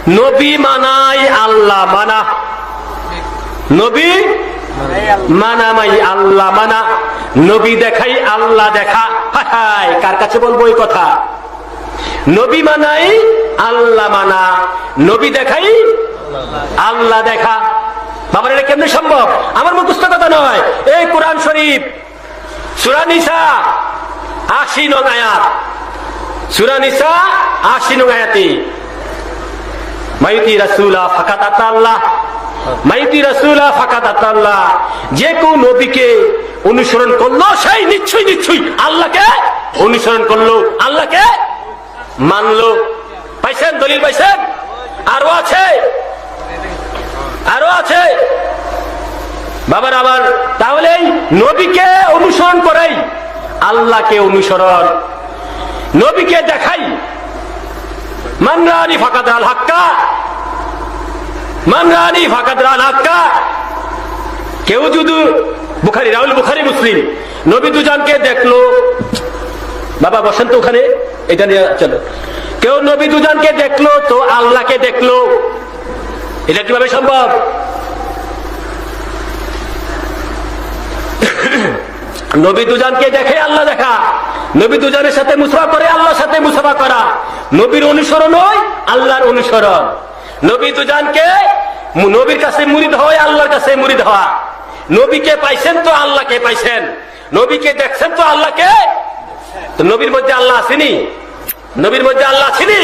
নবী মানাই আল্লাহ মানা, নবী মানামাই আল্লাহ মানা, নবী দেখাই আল্লাহ দেখা। হায় কার কাছে বলবো এই কথা? নবী মানাই আল্লাহ মানা, নবী দেখাই আল্লাহ দেখা। বাবার এটা কেমনে সম্ভব? আমার মুখস্থ কথা নয়, এই কোরআন শরীফ সূরা নিসা ৮০ নং আয়াত, সূরা নিসা ৮০ নং আয়াতে মাইতি রাসূলা ফাকাত আতাল্লাহ, মাইতি রাসূলা ফাকাত আতাল্লাহ, যে কোন নবীকে অনুসরণ করলো সেই নিশ্চয়ই নিশ্চয়ই আল্লাহকে অনুসরণ করলো, আল্লাহকে মানলো। পাইছেন দলিল? পাইছেন? আরো আছে, আরো আছে বাবার। আবার তাহলে নবীকে অনুসরণ করাই আল্লাহকে অনুসরণ, নবীকে দেখাই। মান রানি ফাকাদ আল হাক্কা, মান রানি ফাকাদ আল হাক্কা। কেউ যদি বুখারী, রাহুল বুখারী মুসলিম, নবী দুজনকে দেখলো, বাবা বসেন তো ওখানে, এটা নিয়ে চলো। কেউ নবী দুজনকে দেখলো তো আল্লাহকে দেখলো, এটা কিভাবে সম্ভব? নবী দুজনকে দেখে আল্লাহ দেখা, নবী দুজনের সাথে মুসাফা করে আল্লাহর সাথে মুসাফা করা, নবীর অনুসরণ হয় আল্লাহর অনুসরণ। নবী দুজনকে, নবীর কাছে মুরিদ হয় আল্লাহর কাছে মুরিদ হওয়া। নবীকে পাইছেন তো আল্লাহকে পাইছেন, নবীকে দেখছেন তো আল্লাহকে। তো নবীর মধ্যে আল্লাহ আসেনি? নবীর মধ্যে আল্লাহ আসেনি?